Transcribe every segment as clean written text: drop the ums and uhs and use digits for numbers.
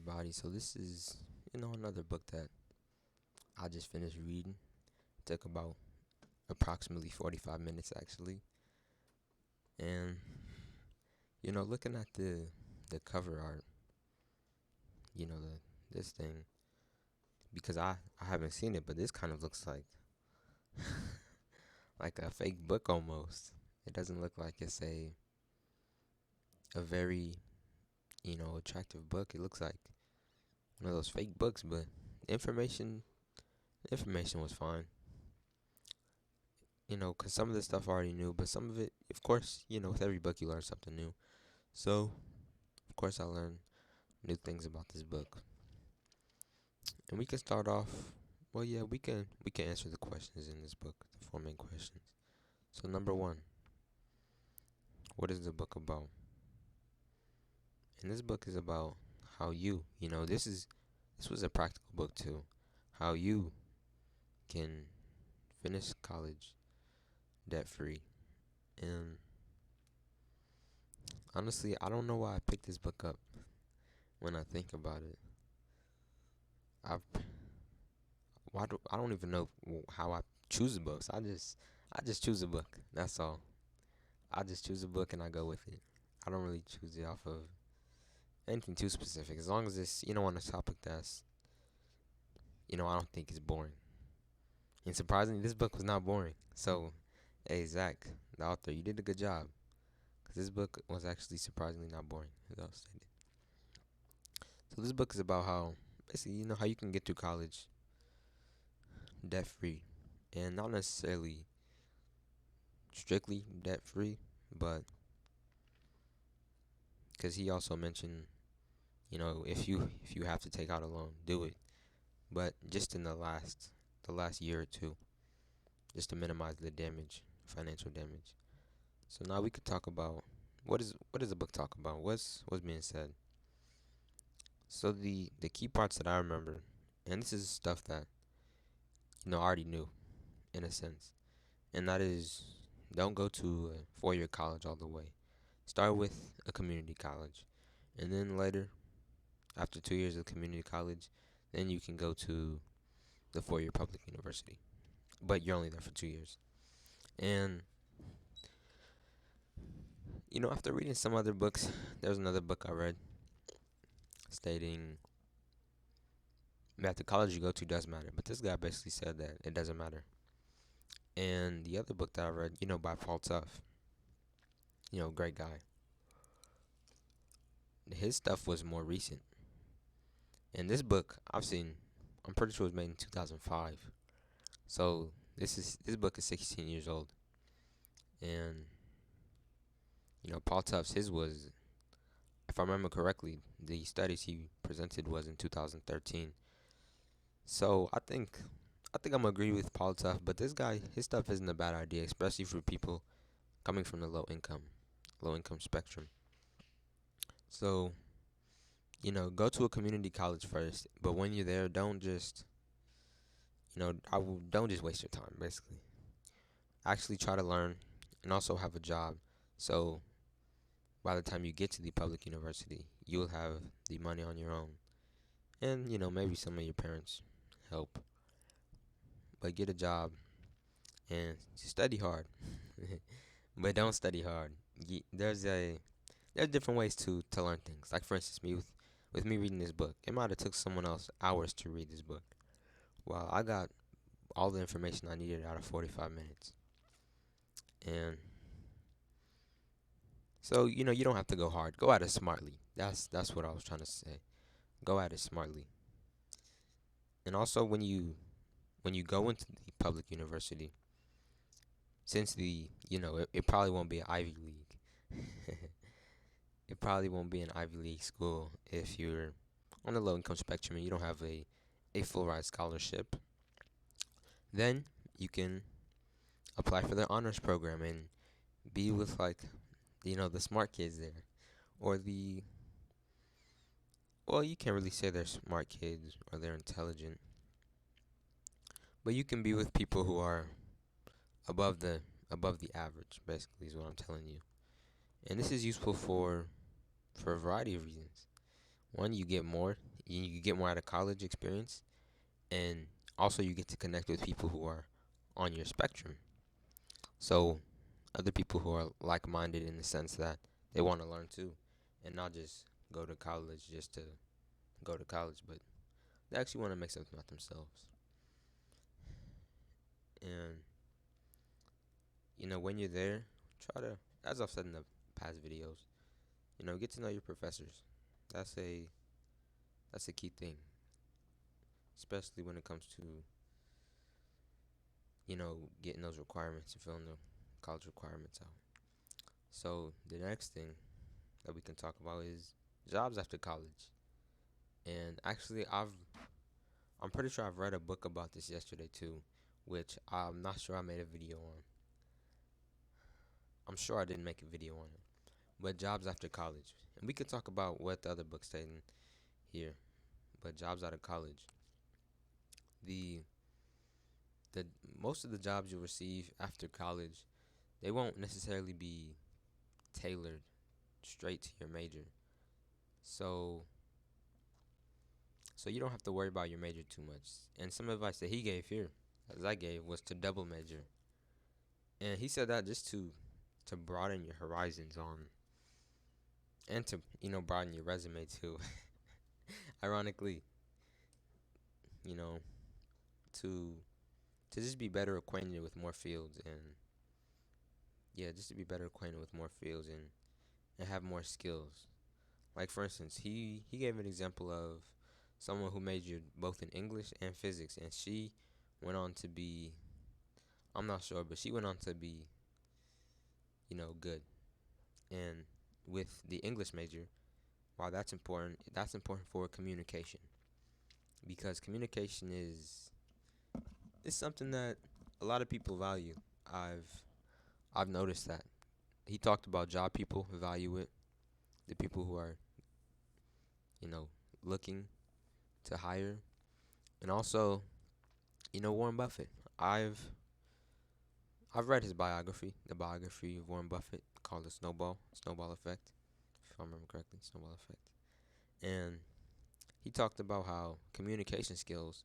everybody. So this is, another book that I just finished reading. It took about approximately 45 minutes actually. And looking at the cover art, this thing because I haven't seen it, but this kind of looks like a fake book almost. It doesn't look like it's a very, attractive book. It looks like one of those fake books, but information information was fine. 'Cause some of the stuff I already knew, but some of it, of course, with every book you learn something new. So, of course, I learned new things about this book. And we can start off. Well, yeah, we can answer the questions in this book, the four main questions. So, number one, what is the book about? And this book is about how this was a practical book too. How you can finish college debt free. And honestly, I don't know why I picked this book up. When I think about it, I I don't even know how I choose the books. I just choose a book. That's all. I just choose a book and I go with it. I don't really choose it off of anything too specific. As long as it's on a topic that's I don't think it's boring. And surprisingly, this book was not boring. So, hey Zach, the author, you did a good job because this book was actually surprisingly not boring. As I stated. So this book is about how basically how you can get through college debt free, and not necessarily strictly debt free, but because he also mentioned if you have to take out a loan, do it, but just in the last year or two, just to minimize the damage, financial damage. So now we could talk about what does the book talk about? What's being said? So the key parts that I remember, and this is stuff that I already knew in a sense, and that is don't go to a 4 year college all the way. Start with a community college, and then later, after 2 years of community college, then you can go to the 4 year public university. But you're only there for 2 years. And after reading some other books, there's another book I read stating that the college you go to does matter. But this guy basically said that it doesn't matter. And the other book that I read, by Paul Tuff, great guy. His stuff was more recent. And this book I'm pretty sure it was made in 2005. So this book is 16 years old. And Paul Tuff's his was, if I remember correctly, the studies he presented was in 2013. So I think I'm gonna agree with Paul Tuff, but this guy, his stuff isn't a bad idea, especially for people coming from the low income spectrum. So go to a community college first, but when you're there, don't just waste your time. Basically, actually try to learn and also have a job. So by the time you get to the public university, you'll have the money on your own, and maybe some of your parents help. But get a job and study hard, but don't study hard. There's different ways to learn things. Like for instance, with me reading this book, it might have took someone else hours to read this book. Well, I got all the information I needed out of 45 minutes, and so you don't have to go hard. Go at it smartly. That's what I was trying to say. Go at it smartly. And also when you go into the public university, since it probably won't be an Ivy League. It probably won't be an Ivy League school if you're on the low income spectrum and you don't have a full ride scholarship. Then you can apply for the honors program and be with like the smart kids there, or the well, you can't really say they're smart kids or they're intelligent, but you can be with people who are above the average. Basically, is what I'm telling you. And this is useful for a variety of reasons. One, you get more you get more out of college experience, and also you get to connect with people who are on your spectrum. So other people who are like-minded in the sense that they want to learn too, and not just go to college just to go to college, but they actually want to make something about themselves. And when you're there, try to, as I've said in the past videos, get to know your professors. That's a that's a key thing, especially when it comes to getting those requirements and filling the college requirements out. So the next thing that we can talk about is jobs after college. And actually, I'm pretty sure I've read a book about this yesterday too, which I'm not sure I made a video on. I'm sure I didn't make a video on it. But jobs after college. And we could talk about what the other books say in here. But jobs out of college. The the most of the jobs you'll receive after college, they won't necessarily be tailored straight to your major. So you don't have to worry about your major too much. And some advice that he gave here, as I gave, was to double major. And he said that just to broaden your horizons on, and to broaden your resume too. Ironically, you know, to just be better acquainted with more fields, and yeah, just to be better acquainted with more fields, and have more skills. Like for instance, he gave an example of someone who majored both in English and physics, and she went on to be, I'm not sure, but she went on to be, good. And with the English major, while that's important for communication, because communication is something that a lot of people value. I've I've noticed that. He talked about job people value it, the people who are, you know, looking to hire, and also, Warren Buffett. I've read his biography, the biography of Warren Buffett, called the Snowball Effect, if I remember correctly, Snowball Effect. And he talked about how communication skills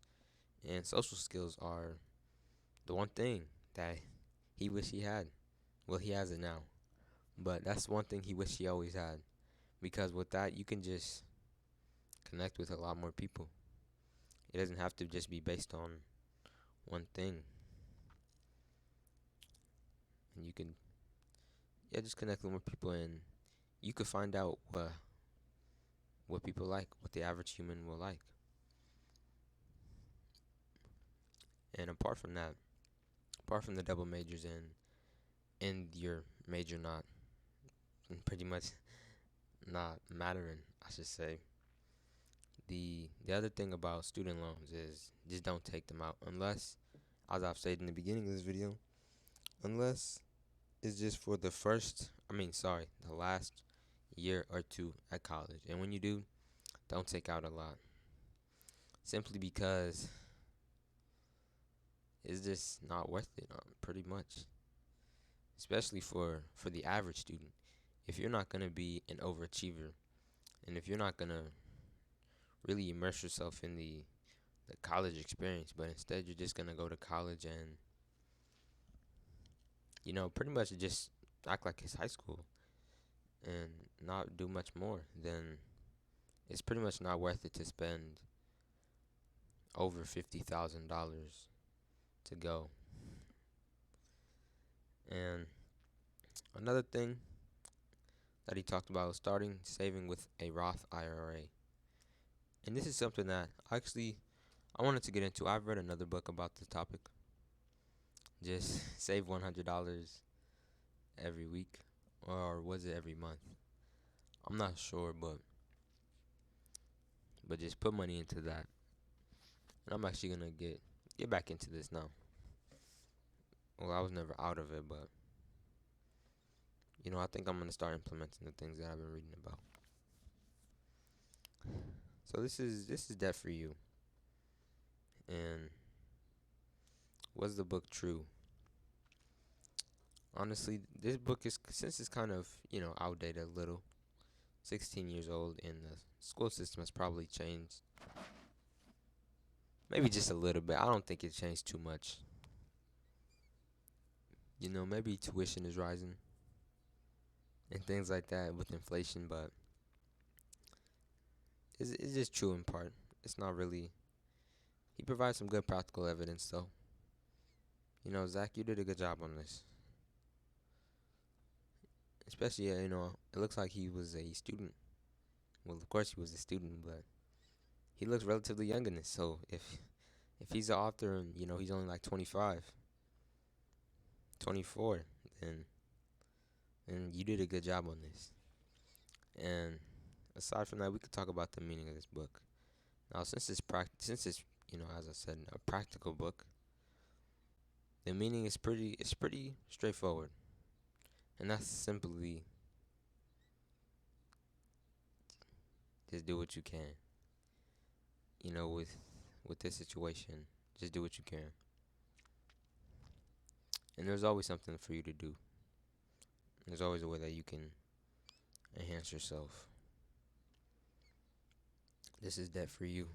and social skills are the one thing that he wished he had. Well, he has it now, but that's one thing he wished he always had, because with that you can just connect with a lot more people. It doesn't have to just be based on one thing, and you can, yeah, just connect with more people, and you could find out what people like, what the average human will like. And apart from the double majors and your major not pretty much not mattering, I should say. The other thing about student loans is just don't take them out unless, as I've said in the beginning of this video, unless it's just for the last year or two at college. And when you do, don't take out a lot. Simply because it's just not worth it, pretty much. Especially for the average student. If you're not gonna be an overachiever, and if you're not gonna really immerse yourself in the college experience, but instead you're just gonna go to college and pretty much just act like it's high school and not do much more, then it's pretty much not worth it to spend over $50,000 to go. And another thing that he talked about was starting saving with a Roth IRA. And this is something that actually I wanted to get into. I've read another book about this topic. Just save $100 every week, or was it every month? I'm not sure, but just put money into that. And I'm actually gonna get back into this now. Well, I was never out of it, but I think I'm gonna start implementing the things that I've been reading about. So this is debt for you. And was the book true? Honestly, this book is, since it's kind of outdated a little, 16 years old, and the school system has probably changed. Maybe just a little bit. I don't think it changed too much. Maybe tuition is rising and things like that with inflation, but it's just true in part. It's not really. He provides some good practical evidence, though. Zach, you did a good job on this. Especially, it looks like he was a student. Well, of course he was a student, but he looks relatively young in this. So if he's the author and he's only like 25, 24, then you did a good job on this. And aside from that, we could talk about the meaning of this book. Now, since it's as I said, a practical book, the meaning is pretty straightforward, and that's simply just do what you can. With this situation, just do what you can, and there's always something for you to do. There's always a way that you can enhance yourself. This is Debt for You.